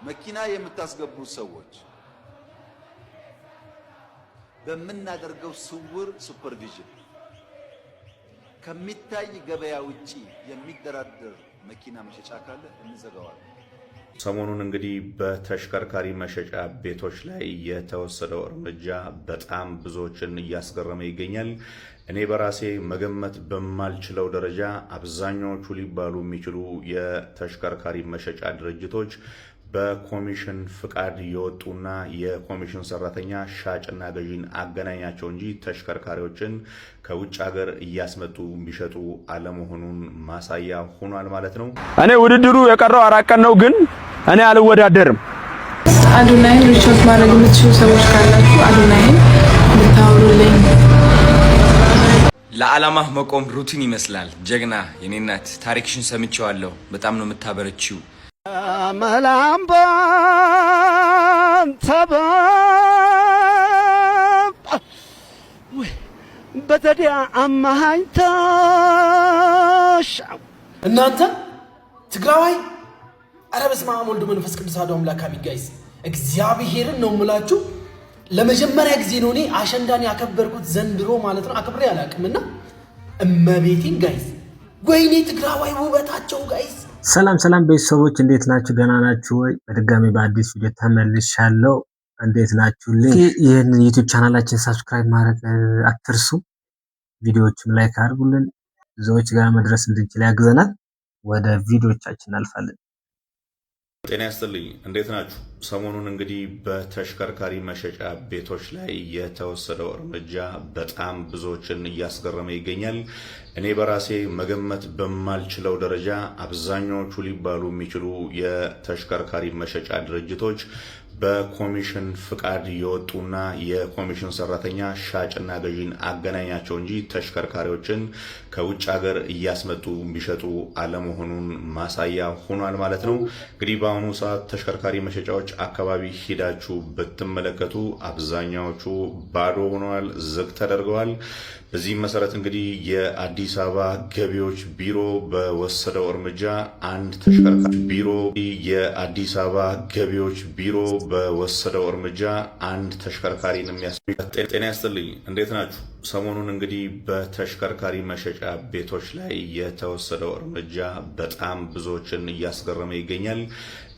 መኪና የምታስገቡ ሰዎች በመናደርገው ስውር ሱፐርቪዥን ከሚታይ ገበያ ውጪ የሚደራደር መኪና መሸጫ ካለ እንዘጋዋለን። ሰሞኑን እንግዲህ በተሽከርካሪ መሸጫ ቤቶች ላይ የተወሰደው እርምጃ በጣም ብዙዎችን እያስገረመ ይገኛል። እኔ በራሴ መገመት በማልችለው ደረጃ አብዛኛዎቹ ሊባሉ የሚችሉ የተሽከርካሪ መሸጫ ድርጅቶች በኮሚሽን ፍቃድ የወጡና የኮሚሽን ሰራተኛ ሻጭና ገዢን አገናኛቸው እንጂ ተሽከርካሪዎችን ከውጭ ሀገር እያስመጡ ቢሸጡ አለመሆኑን ማሳያ ሆኗል ማለት ነው። እኔ ውድድሩ የቀረው 4 ቀን ነው፣ ግን እኔ አልወዳደርም። አዶናይን ሪቾት ማድረግ የምትችሉ ሰዎች ካላችሁ አዶናይን ልታወሩልኝ። ለዓላማህ መቆም ሩቲን ይመስላል። ጀግና የኔ እናት ታሪክሽን ሰምቼዋለሁ። በጣም ነው የምታበረችው። መላምባን በዘዴ አማሃኝተሽ እናንተ ትግራዋይ አረ በስመ አብ ወወልድ ወመንፈስ ቅዱስ አሐዱ አምላክ አሜን። ጋይስ እግዚአብሔርን ነው የምላችሁ። ለመጀመሪያ ጊዜ ነው እኔ አሸንዳን ያከበርኩት ዘንድሮ ማለት ነው። አክብሬ አላውቅምና እመቤቴን ጋይስ፣ ወይኔ ትግራዋይ ውበታቸው ጋይስ። ሰላም ቤተሰቦች እንዴት ናችሁ? ደህና ናችሁ ወይ? በድጋሚ በአዲስ ቪዲዮ ተመልሻለሁ። እንዴት ናችሁልኝ? ይህን ዩቲዩብ ቻናላችን ሰብስክራይብ ማድረግ አትርሱ። ቪዲዮዎችን ላይክ አድርጉልን፣ ብዙዎች ጋር መድረስ እንድንችል ያግዘናል። ወደ ቪዲዮዎቻችን እናልፋለን። ጤና ይስጥልኝ፣ እንዴት ናችሁ? ሰሞኑን እንግዲህ በተሽከርካሪ መሸጫ ቤቶች ላይ የተወሰደው እርምጃ በጣም ብዙዎችን እያስገረመ ይገኛል። እኔ በራሴ መገመት በማልችለው ደረጃ አብዛኛዎቹ ሊባሉ የሚችሉ የተሽከርካሪ መሸጫ ድርጅቶች በኮሚሽን ፍቃድ የወጡና የኮሚሽን ሰራተኛ ሻጭና ገዢን አገናኛቸው እንጂ ተሽከርካሪዎችን ከውጭ ሀገር እያስመጡ ቢሸጡ አለመሆኑን ማሳያ ሆኗል ማለት ነው። እንግዲህ በአሁኑ ሰዓት ተሽከርካሪ መሸጫዎች አካባቢ ሂዳችሁ ብትመለከቱ አብዛኛዎቹ ባዶ ሆነዋል፣ ዝግ ተደርገዋል። በዚህም መሰረት እንግዲህ የአዲስ አበባ ገቢዎች ቢሮ በወሰደው እርምጃ አንድ ተሽከርካሪን ጤና ይስጥልኝ፣ እንዴት ናችሁ? ሰሞኑን እንግዲህ በተሽከርካሪ መሸጫ ቤቶች ላይ የተወሰደው እርምጃ በጣም ብዙዎችን እያስገረመ ይገኛል።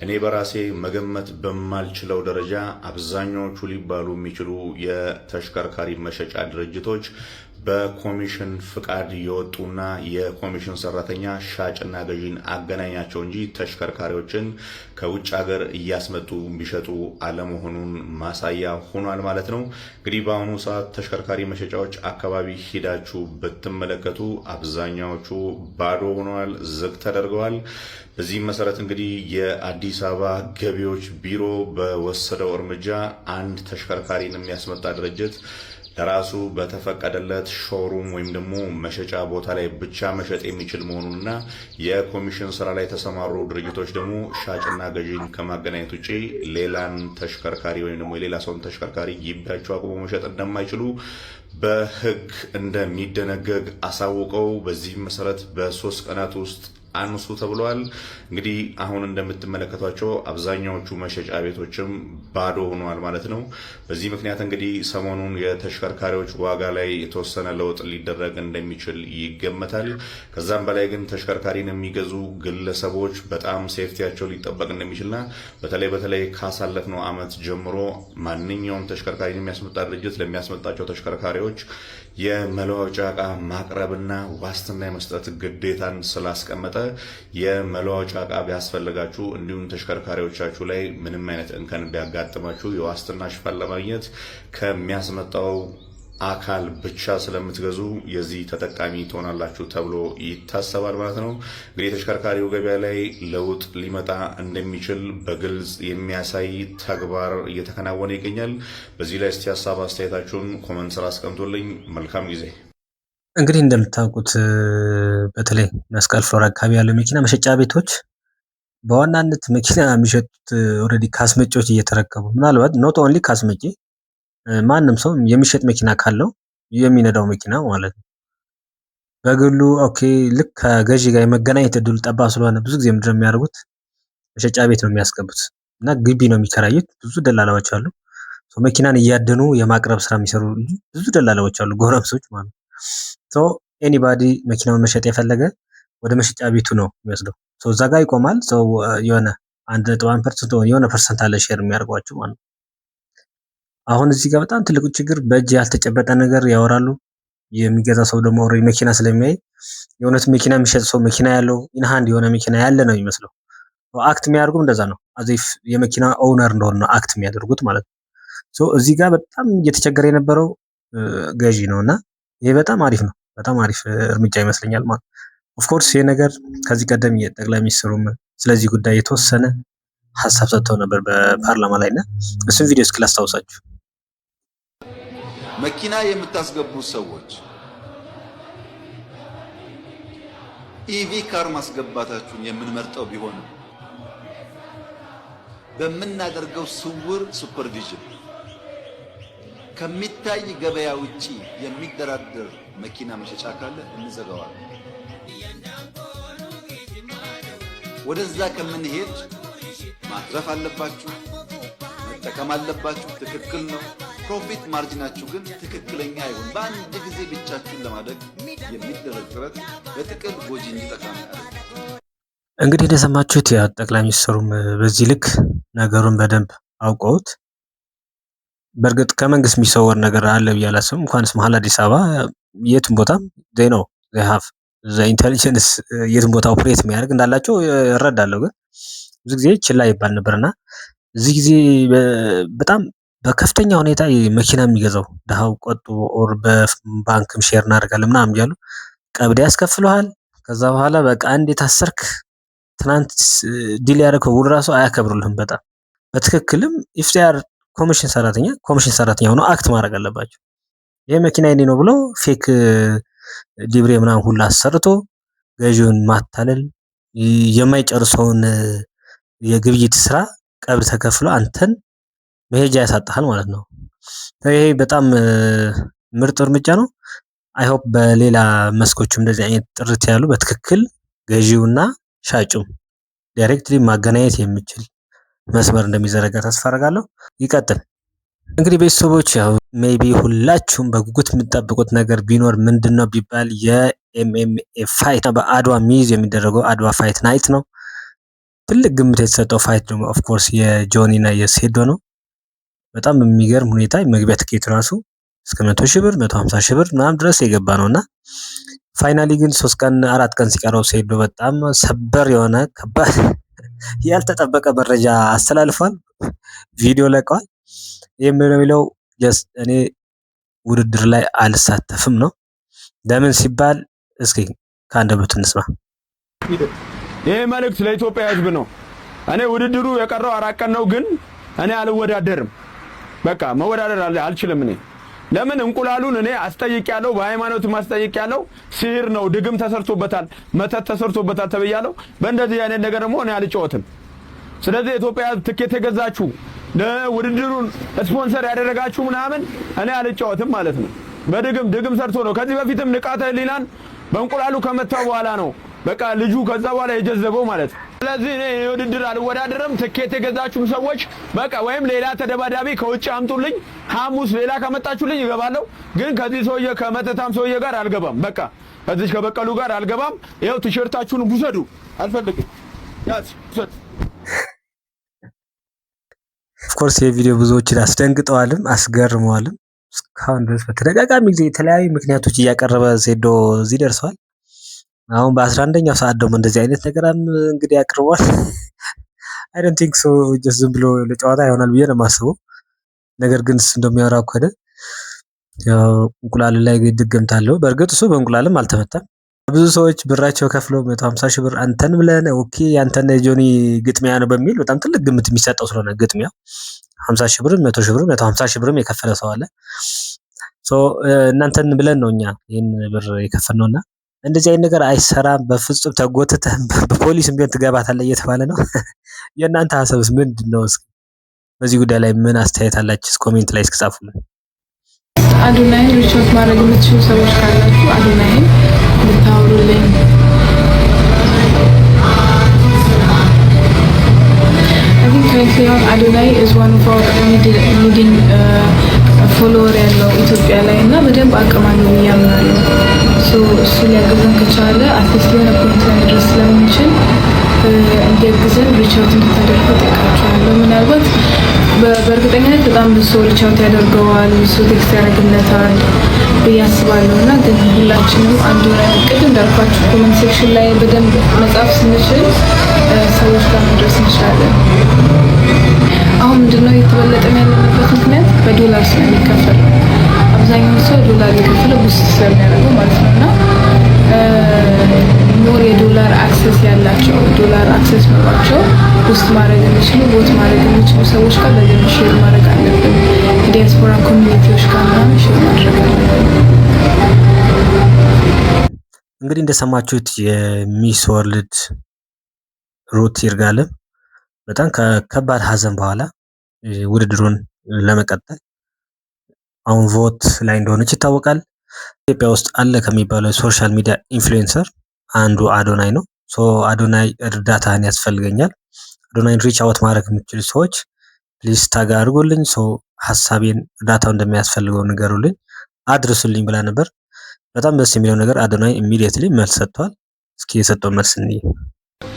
እኔ በራሴ መገመት በማልችለው ደረጃ አብዛኛዎቹ ሊባሉ የሚችሉ የተሽከርካሪ መሸጫ ድርጅቶች በኮሚሽን ፍቃድ የወጡና የኮሚሽን ሰራተኛ ሻጭና ገዢን አገናኛቸው እንጂ ተሽከርካሪዎችን ከውጭ ሀገር እያስመጡ ቢሸጡ አለመሆኑን ማሳያ ሆኗል ማለት ነው። እንግዲህ በአሁኑ ሰዓት ተሽከርካሪ መሸጫዎች አካባቢ ሂዳችሁ ብትመለከቱ አብዛኛዎቹ ባዶ ሆነዋል፣ ዝግ ተደርገዋል። በዚህም መሰረት እንግዲህ የአዲስ አበባ ገቢዎች ቢሮ በወሰደው እርምጃ አንድ ተሽከርካሪን የሚያስመጣ ድርጅት ለራሱ በተፈቀደለት ሾሩም ወይም ደግሞ መሸጫ ቦታ ላይ ብቻ መሸጥ የሚችል መሆኑንና የኮሚሽን ስራ ላይ የተሰማሩ ድርጅቶች ደግሞ ሻጭና ገዢን ከማገናኘት ውጪ ሌላን ተሽከርካሪ ወይም ደግሞ የሌላ ሰውን ተሽከርካሪ ግቢያቸው አቁሞ መሸጥ እንደማይችሉ በሕግ እንደሚደነገግ አሳውቀው በዚህም መሰረት በ3 ቀናት ውስጥ አንሱ ተብሏል። እንግዲህ አሁን እንደምትመለከቷቸው አብዛኛዎቹ መሸጫ ቤቶችም ባዶ ሆነዋል ማለት ነው። በዚህ ምክንያት እንግዲህ ሰሞኑን የተሽከርካሪዎች ዋጋ ላይ የተወሰነ ለውጥ ሊደረግ እንደሚችል ይገመታል። ከዛም በላይ ግን ተሽከርካሪን የሚገዙ ግለሰቦች በጣም ሴፍቲያቸው ሊጠበቅ እንደሚችልና በተለይ ካሳለፍነው ዓመት ጀምሮ ማንኛውም ተሽከርካሪን የሚያስመጣ ድርጅት ለሚያስመጣቸው ተሽከርካሪዎች የመለዋወጫ ዕቃ ማቅረብና ዋስትና የመስጠት ግዴታን ስላስቀመጠ የመለዋወጫ ዕቃ ቢያስፈልጋችሁ እንዲሁም ተሽከርካሪዎቻችሁ ላይ ምንም አይነት እንከን ቢያጋጥማችሁ የዋስትና ሽፋን ለማግኘት ከሚያስመጣው አካል ብቻ ስለምትገዙ የዚህ ተጠቃሚ ትሆናላችሁ ተብሎ ይታሰባል ማለት ነው። እንግዲህ ተሽከርካሪው ገበያ ላይ ለውጥ ሊመጣ እንደሚችል በግልጽ የሚያሳይ ተግባር እየተከናወነ ይገኛል። በዚህ ላይ እስቲ ሀሳብ አስተያየታችሁን ኮመንት ስራ አስቀምጡልኝ። መልካም ጊዜ። እንግዲህ እንደምታውቁት በተለይ መስቀል ፍሎር አካባቢ ያለው መኪና መሸጫ ቤቶች በዋናነት መኪና የሚሸጡት ኦልሬዲ ካስመጪዎች እየተረከቡ ምናልባት ኖት ኦንሊ ካስመጪ ማንም ሰው የሚሸጥ መኪና ካለው የሚነዳው መኪና ማለት ነው በግሉ ኦኬ ልክ ከገዢ ጋር የመገናኘት እድሉ ጠባብ ስለሆነ ብዙ ጊዜ ምንድነው የሚያደርጉት መሸጫ ቤት ነው የሚያስገቡት። እና ግቢ ነው የሚከራዩት። ብዙ ደላላዎች አሉ። መኪናን እያደኑ የማቅረብ ስራ የሚሰሩ ብዙ ደላላዎች አሉ፣ ጎረምሶች ማለት ነው። ሶ ኤኒባዲ መኪናውን መሸጥ የፈለገ ወደ መሸጫ ቤቱ ነው የሚወስደው። ሶ እዛ ጋር ይቆማል። ሶ የሆነ 1.1% የሆነ ፐርሰንት አለ ሼር የሚያደርጓቸው ማለት ነው። አሁን እዚህ ጋር በጣም ትልቁ ችግር በእጅ ያልተጨበጠ ነገር ያወራሉ። የሚገዛ ሰው ደግሞ ኦልሬዲ መኪና ስለሚያይ የእውነት መኪና የሚሸጥ ሰው መኪና ያለው ኢንሃንድ የሆነ መኪና ያለ ነው የሚመስለው። አክት የሚያደርጉም እንደዛ ነው። አዚፍ የመኪና ኦውነር እንደሆነ ነው አክት የሚያደርጉት ማለት ነው። ሶ እዚህ ጋር በጣም እየተቸገረ የነበረው ገዢ ነውና ይሄ በጣም አሪፍ ነው። በጣም አሪፍ እርምጃ ይመስለኛል ማለት ነው። ኦፍ ኮርስ ይሄ ነገር ከዚህ ቀደም የጠቅላይ ሚኒስትሩም ስለዚህ ጉዳይ የተወሰነ ሀሳብ ሰጥተው ነበር በፓርላማ ላይ እና እሱን ቪዲዮ እስኪ ላስታውሳችሁ። መኪና የምታስገቡ ሰዎች ኢቪ ካር ማስገባታችሁን የምንመርጠው ቢሆን በምናደርገው ስውር ሱፐርቪዥን ከሚታይ ገበያ ውጪ የሚደራደር መኪና መሸጫ ካለ እንዘጋዋለን። ወደዛ ከምንሄድ ማትረፍ አለባችሁ፣ መጠቀም አለባችሁ። ትክክል ነው። ፕሮፊት ማርጂናችሁ ግን ትክክለኛ አይሆን። በአንድ ጊዜ ብቻችሁን ለማደግ የሚደረግ ጥረት በጥቅል ጎጂ እንጂ ጠቃሚ አይደለም። እንግዲህ እንደሰማችሁት ያ ጠቅላይ ሚኒስትሩም በዚህ ልክ ነገሩን በደንብ አውቀውት፣ በእርግጥ ከመንግስት የሚሰወር ነገር አለ ብዬ አላስብም። እንኳንስ መሀል አዲስ አበባ የትም ቦታ they know they have the intelligence የትም ቦታ ኦፕሬት የሚያደርግ እንዳላቸው እረዳለሁ። ግን ብዙ ጊዜ ችላ ይባል ነበርና እዚህ ጊዜ በጣም በከፍተኛ ሁኔታ መኪና የሚገዛው ድሃው ቆጥቦ ኦር በባንክም ሼር እናደርጋለን ምናምን እያሉ ቀብድ ያስከፍለዋል። ከዛ በኋላ በቃ አንድ የታሰርክ ትናንት ዲል ያደረገው ውል ራሱ አያከብሩልህም። በጣም በትክክልም ኢፍ ዴይ አር ኮሚሽን ሰራተኛ ሆኖ አክት ማድረግ አለባቸው። ይሄ መኪና የኔ ነው ብሎ ፌክ ዲብሬ ምናምን ሁላ አሰርቶ ገዢውን ማታለል፣ የማይጨርሰውን የግብይት ስራ ቀብድ ተከፍሎ አንተን መሄጃ ያሳጣሃል ማለት ነው። ይሄ በጣም ምርጥ እርምጃ ነው። አይ ሆፕ በሌላ መስኮችም እንደዚህ አይነት ጥርት ያሉ በትክክል ገዢውና ሻጩም ዳይሬክትሊ ማገናኘት የሚችል መስመር እንደሚዘረጋ ተስፋ አደርጋለሁ። ይቀጥል። እንግዲህ ቤተሰቦች ያው ሜቢ ሁላችሁም በጉጉት የምትጠብቁት ነገር ቢኖር ምንድነው ቢባል የኤምኤምኤ ፋይት በአድዋ ሚዝ የሚደረገው አድዋ ፋይት ናይት ነው። ትልቅ ግምት የተሰጠው ፋይት ደግሞ ኦፍ ኮርስ የጆኒ እና የሴዶ ነው። በጣም የሚገርም ሁኔታ መግቢያ ትኬት ራሱ እስከ 100 ሺህ ብር 150 ሺህ ብር ምናምን ድረስ የገባ ነውና ፋይናሊ ግን 3 ቀን 4 ቀን ሲቀረው ሴዶ በጣም ሰበር የሆነ ከባድ ያልተጠበቀ መረጃ አስተላልፏል። ቪዲዮ ለቀዋል። የሚለው ጀስት እኔ ውድድር ላይ አልሳተፍም ነው። ለምን ሲባል እስኪ ከአንደበቱ እንስማ። ይሄ መልእክት ለኢትዮጵያ ሕዝብ ነው። እኔ ውድድሩ የቀረው 4 ቀን ነው፣ ግን እኔ አልወዳደርም። በቃ መወዳደር አልችልም። እኔ ለምን እንቁላሉን እኔ አስጠይቄያለሁ፣ በሃይማኖት ማስጠይቄያለሁ። ሲህር ነው፣ ድግም ተሰርቶበታል፣ መተት ተሰርቶበታል ተብያለሁ። በእንደዚህ አይነት ነገር ደግሞ እኔ አልጫወትም። ስለዚህ ኢትዮጵያ ትኬት የገዛችሁ ለውድድሩን ስፖንሰር ያደረጋችሁ ምናምን እኔ አልጫወትም ማለት ነው። ድግም ሰርቶ ነው። ከዚህ በፊትም ንቃተ ህሊናን በእንቁላሉ ከመታው በኋላ ነው በቃ ልጁ ከዛ በኋላ የጀዘበው ማለት ነው። ስለዚህ እኔ ውድድር አልወዳደርም። ትኬት የገዛችሁም ሰዎች በቃ ወይም ሌላ ተደባዳቢ ከውጭ አምጡልኝ። ሐሙስ ሌላ ከመጣችሁልኝ እገባለሁ። ግን ከዚህ ሰውዬ ከመተታም ሰውዬ ጋር አልገባም። በቃ ከዚህ ከበቀሉ ጋር አልገባም። ይኸው ቲሸርታችሁን ውሰዱ። አልፈልግም። ያዝ ውሰድ። ኦፍ ኮርስ የቪዲዮ ብዙዎችን አስደንግጠዋልም አስገርመዋልም። እስካሁን ድረስ በተደጋጋሚ ጊዜ የተለያዩ ምክንያቶች እያቀረበ ዜዶ እዚህ ደርሰዋል። አሁን በ11ኛው ሰዓት ደግሞ እንደዚህ አይነት ነገር እንግዲህ አቅርቧል። አይ ዶንት ቲንክ ሶ ጀስት ዝም ብሎ ለጨዋታ ይሆናል ብዬ ነው የማስበው። ነገር ግን እሱ እንደሚያወራው ከሆነ ያው እንቁላል ላይ ድግምት አለው። በእርግጥ እሱ በእንቁላልም አልተመታም። ብዙ ሰዎች ብራቸው ከፍለው 150 ሺህ ብር አንተን ብለን ኦኬ ያንተን ጆኒ ግጥሚያ ነው በሚል በጣም ትልቅ ግምት የሚሰጠው ስለሆነ ግጥሚያው 50 ሺህ ብር 100 ሺህ ብር 150 ሺህ ብርም የከፈለ ሰው አለ። ሶ እናንተን ብለን ነው እኛ ይሄን ብር የከፈልነውና እንደዚህ አይነት ነገር አይሰራም በፍጹም። ተጎትተህ በፖሊስ ቢሆን ትገባታለህ እየተባለ ነው። የእናንተ ሀሳብስ ምንድነው? እስኪ በዚህ ጉዳይ ላይ ምን አስተያየት አላችሁ? ኮሜንት ላይ እስኪጻፉልን። አዶናይን ሪቾት ማድረግ የምትችሉ ሰዎች ካላችሁ አዶናይን ብታወሩልኝ። I think Honestly, Adonai is one of our leading follower ያለው ኢትዮጵያ ላይ እና በደንብ አቅም አለው ያምናለሁ። እሱ ሊያግዘን ከቻለ አትሊስት የሆነ ፖይንት ላይ መድረስ ስለምንችል እንዲያግዘን ሪቻውት እንድታደርጉ ጠይቃችኋለሁ። ምናልባት በእርግጠኝነት በጣም ብዙ ሰው ሪቻውት ያደርገዋል፣ ብዙ ቴክስት ያደርግለታል ብዬ አስባለሁ እና ግን ሁላችንም አንዱ ቅድም እንዳልኳችሁ ኮመንት ሴክሽን ላይ በደንብ መጻፍ ስንችል ሰዎች ጋር መድረስ እንችላለን። አሁን ምንድነው የተበለጠን ያለበት ምክንያት በዶላር ስለሚከፈል አብዛኛው ሰው ዶላር የከፈለው ቡስት ስለሚያደርገው ማለት ነውና ሞር የዶላር አክሰስ ያላቸው ዶላር አክሰስ ኖሯቸው ቡስት ማድረግ የሚችሉ ቦት ማድረግ የሚችሉ ሰዎች ጋር በደንብ ሼር ማድረግ አለብን። ዲያስፖራ ኮሚኒቲዎች ጋር ምናምን ሼር ማድረግ አለብን። እንግዲህ እንደሰማችሁት የሚስ ወርልድ ሩት ይርጋለም በጣም ከከባድ ሀዘን በኋላ ውድድሩን ለመቀጠል አሁን ቮት ላይ እንደሆነች ይታወቃል። ኢትዮጵያ ውስጥ አለ ከሚባለው ሶሻል ሚዲያ ኢንፍሉዌንሰር አንዱ አዶናይ ነው። አዶናይ እርዳታህን ያስፈልገኛል፣ አዶናይን ሪች አውት ማድረግ የምትችሉ ሰዎች ፕሊዝ ታግ አድርጉልኝ፣ ሀሳቤን እርዳታው እንደሚያስፈልገው ንገሩልኝ፣ አድርሱልኝ ብላ ነበር። በጣም ደስ የሚለው ነገር አዶናይ ኢሚዲየትሊ መልስ ሰጥቷል። እስኪ የሰጠው መልስ እንይ።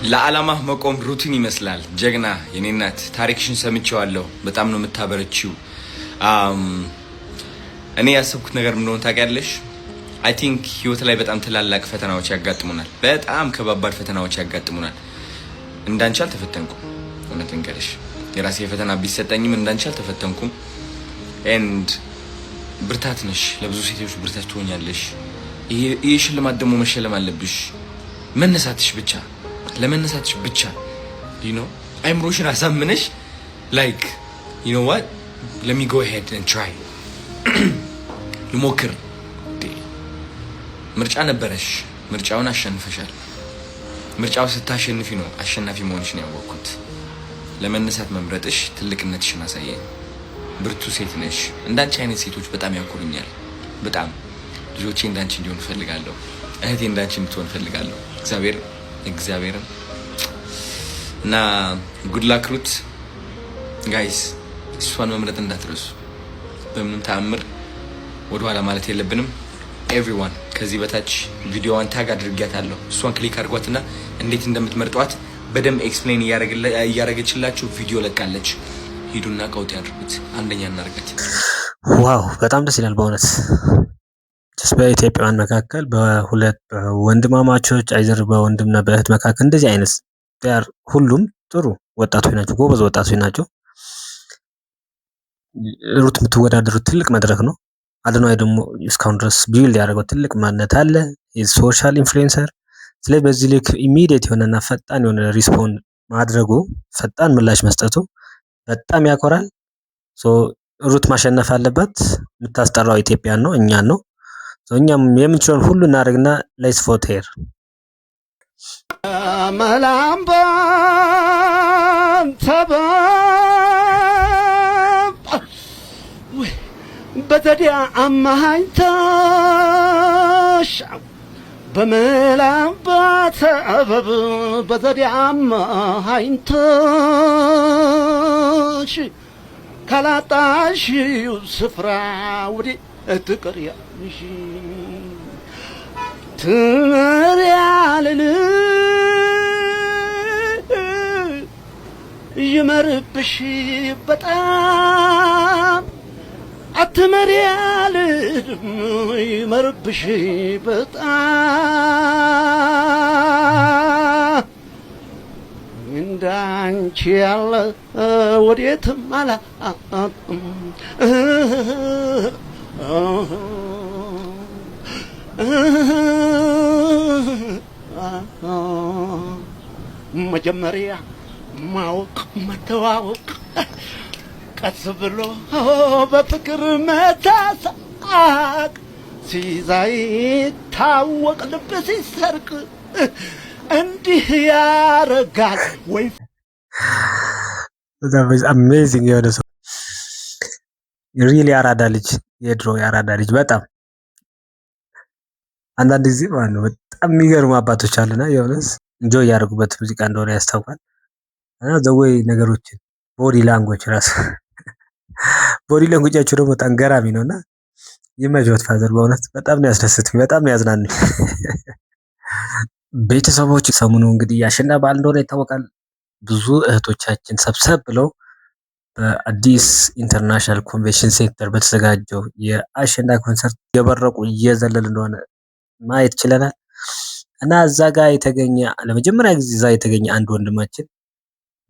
ለዓላማህ መቆም ሩቲን ይመስላል። ጀግና የኔ እናት ታሪክሽን ሰምቼዋለሁ። በጣም ነው የምታበረችው። እኔ ያሰብኩት ነገር ምን እንደሆነ ታውቂያለሽ? አይ ቲንክ ህይወት ላይ በጣም ትላላቅ ፈተናዎች ያጋጥሙናል። በጣም ከባባድ ፈተናዎች ያጋጥሙናል። እንዳንቺ አልተፈተንኩም። እውነት ልንገርሽ የራሴ ፈተና ቢሰጠኝም እንዳንቺ አልተፈተንኩም። ኤንድ ብርታት ነሽ፣ ለብዙ ሴቶች ብርታት ትሆኛለሽ። ይሄ ሽልማት ደግሞ መሸለም አለብሽ። መነሳትሽ ብቻ ለመነሳትሽ ብቻ አይምሮሽን አሳምነሽ ላይክ what let me go ahead and try ልሞክር። ምርጫ ነበረሽ፣ ምርጫውን አሸንፈሻል። ምርጫው ስታሸንፊ ነው አሸናፊ መሆንሽን ያወቅኩት። ለመነሳት መምረጥሽ ትልቅነትሽን አሳየኝ። ብርቱ ሴት ነሽ። እንዳንቺ አይነት ሴቶች በጣም ያኮሩኛል። በጣም ልጆቼ እንዳንቺ እንዲሆን ፈልጋለሁ። እህቴ እንዳንቺ እንድትሆን ፈልጋለሁ። እግዚአብሔርን እና ጉድ ላክ ሩት ጋይስ። እሷን መምረጥ እንዳትረሱ በምንም ተአምር ወደኋላ ማለት የለብንም። ኤቭሪዋን ከዚህ በታች ቪዲዮዋን ታግ አድርጊያታለሁ። እሷን ክሊክ አድርጓትና እንዴት እንደምትመርጧት በደንብ ኤክስፕሌን እያደረገችላችሁ ቪዲዮ ለቃለች። ሂዱና ቀውጥ ያድርጉት፣ አንደኛ እናርጋት። ዋው በጣም ደስ ይላል በእውነት። በኢትዮጵያውያን መካከል በሁለት ወንድማማቾች አይዘር በወንድምና በእህት መካከል እንደዚህ አይነት ዳር ሁሉም ጥሩ ወጣቶች ናቸው፣ ጎበዝ ወጣቶች ናቸው። ሩት የምትወዳደሩት ትልቅ መድረክ ነው። አዶናይ ደግሞ እስካሁን ድረስ ቢልድ ያደረገው ትልቅ ማንነት አለ፣ የሶሻል ኢንፍሉዌንሰር። ስለዚህ በዚህ ልክ ኢሚዲየት የሆነና ፈጣን የሆነ ሪስፖንድ ማድረጉ፣ ፈጣን ምላሽ መስጠቱ በጣም ያኮራል። ሩት ማሸነፍ አለባት። የምታስጠራው ኢትዮጵያን ነው፣ እኛን ነው። እኛም የምንችለውን ሁሉ እናደርግና ሌትስ ቮት ሄር። መላምባን ተበብ በዘዲያ አማሃኝተሽ በመላምባ ተበብ በዘዲያ አማሃኝተሽ ካላጣሽው ስፍራ ወዴ ትቀሪያለሽ ትመሪያልን ይመርብሽ በጣም አትመሪያል ይመርብሽ በጣም እንዳንቺ ያለ ወዴትም አላጣም። መጀመሪያ ማወቅ መተዋወቅ፣ ቀስ ብሎ በፍቅር መታሳቅ፣ ሲዛይ ታወቅ ልብ ሲሰርቅ እንዲህ ያረጋል ወይ? አሜዚንግ የሆነ ሰው ሪሊ ያራዳ ልጅ፣ የድሮ ያራዳ ልጅ። በጣም አንዳንድ ጊዜ ማለት ነው በጣም የሚገርሙ አባቶች አሉና የሆነስ እንጆይ ያደርጉበት ሙዚቃ እንደሆነ ያስታውቃል። እና ዘወይ ነገሮችን ቦዲ ላንጉዌጅ ራሱ ቦዲ ላንጉዌጃቸው ደግሞ በጣም ገራሚ ነውና ይመጆት ፋዘር በእውነት በጣም ነው ያስደስትኝ፣ በጣም ነው ያዝናኑኝ። ቤተሰቦች ሰሞኑ እንግዲህ የአሸንዳ በዓል እንደሆነ ይታወቃል። ብዙ እህቶቻችን ሰብሰብ ብለው በአዲስ ኢንተርናሽናል ኮንቬንሽን ሴንተር በተዘጋጀው የአሸንዳ ኮንሰርት እየበረቁ እየዘለል እንደሆነ ማየት ችለናል። እና እዛ ጋር የተገኘ ለመጀመሪያ ጊዜ እዛ የተገኘ አንድ ወንድማችን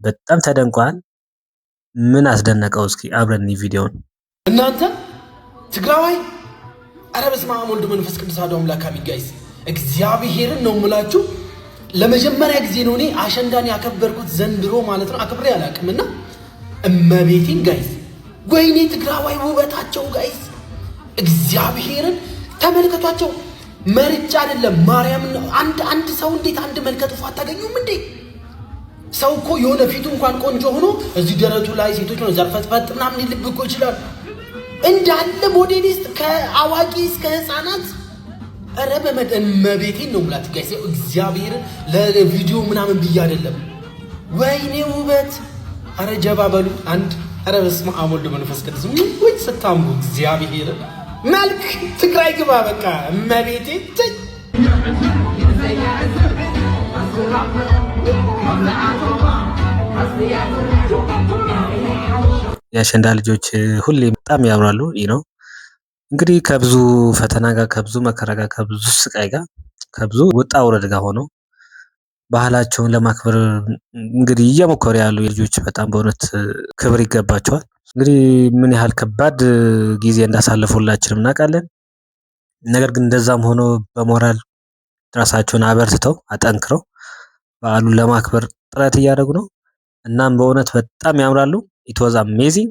በጣም ተደንቋል። ምን አስደነቀው? እስኪ አብረን ቪዲዮውን። እናንተ ትግራዋይ፣ ኧረ በስመ አብ ወልድ መንፈስ ቅዱስ አሐዱ አምላክ አሜን። ጋይስ እግዚአብሔርን ነው የምላችሁ፣ ለመጀመሪያ ጊዜ ነው እኔ አሸንዳን ያከበርኩት ዘንድሮ ማለት ነው። አክብሬ አላውቅምና እመቤቴን ጋይስ፣ ወይኔ ትግራዋይ ውበታቸው ጋይስ፣ እግዚአብሔርን ተመልከቷቸው። መርጫ አይደለም ማርያምን። አንድ ሰው እንዴት አንድ መልከ ጥፉ አታገኙም እንዴ? ሰው እኮ የሆነ ፊቱ እንኳን ቆንጆ ሆኖ እዚህ ደረቱ ላይ ሴቶች ነው ዘርፈትፈት ምናምን ሊልብ እኮ ይችላል። እንዳለ ሞዴሊስት ከአዋቂ እስከ ህፃናት። ኧረ እመቤቴን ነው ሙላት ጋይስ፣ እግዚአብሔርን ለቪዲዮ ምናምን ብዬ አይደለም። ወይኔ ውበት! ኧረ ጀባ በሉ አንድ። ኧረ በስመ አብ ወልድ መንፈስ ቅዱስ ወይ ስታምሩ እግዚአብሔርን መልክ ትግራይ ግባ በቃ እመቤቴ። የአሸንዳ ልጆች ሁሌም በጣም ያምራሉ። ይህ ነው እንግዲህ ከብዙ ፈተና ጋር ከብዙ መከራ ጋር ከብዙ ስቃይ ጋር ከብዙ ውጣ ውረድ ጋር ሆነው ባህላቸውን ለማክበር እንግዲህ እየሞከሩ ያሉ ልጆች በጣም በእውነት ክብር ይገባቸዋል። እንግዲህ ምን ያህል ከባድ ጊዜ እንዳሳለፉላችንም እናውቃለን። ነገር ግን እንደዛም ሆኖ በሞራል ራሳቸውን አበርትተው አጠንክረው በዓሉን ለማክበር ጥረት እያደረጉ ነው። እናም በእውነት በጣም ያምራሉ። ኢት ዋዝ አሜዚንግ።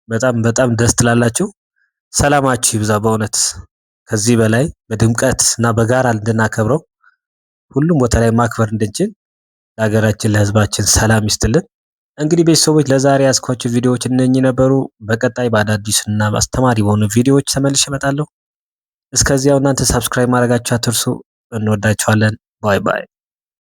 በጣም ደስ ትላላችሁ። ሰላማችሁ ይብዛ። በእውነት ከዚህ በላይ በድምቀት እና በጋራ እንድናከብረው ሁሉም ቦታ ላይ ማክበር እንድንችል ለሀገራችን ለሕዝባችን ሰላም ይስጥልን። እንግዲህ ቤተሰቦች ለዛሬ ያስኳቸው ቪዲዮዎች እነኚህ ነበሩ። በቀጣይ በአዳዲስ እና አስተማሪ በሆኑ ቪዲዮዎች ተመልሼ እመጣለሁ። እስከዚያው እናንተ ሰብስክራይብ ማድረጋችሁ አትርሱ። እንወዳችኋለን። ባይ ባይ።